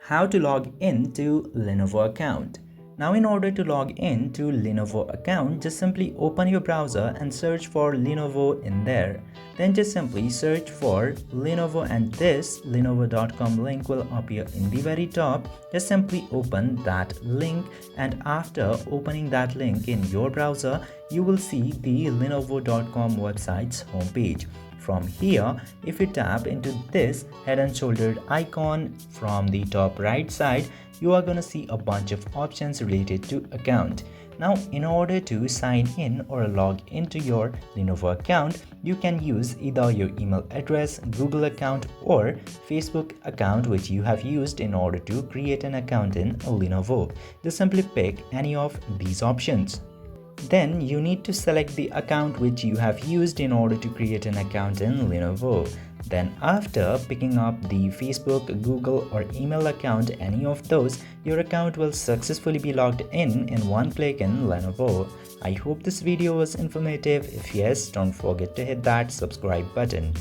How to log in to Lenovo account. Now in order to log in to Lenovo account, just simply open your browser and search for Lenovo in there. Then just simply search for Lenovo and this lenovo.com link will appear in the very top. Just simply open that link, and after opening that link in your browser, you will see the lenovo.com website's homepage. From here, if you tap into this head and shouldered icon from the top right side, you are going to see a bunch of options related to account. Now, in order to sign in or log into your Lenovo account, you can use either your email address, Google account, or Facebook account which you have used in order to create an account in Lenovo. Just simply pick any of these options. Then you need to select the account which you have used in order to create an account in Lenovo. Then after picking up the Facebook, Google or email account, any of those, your account will successfully be logged in one click in Lenovo. I hope this video was informative. If yes, don't forget to hit that subscribe button.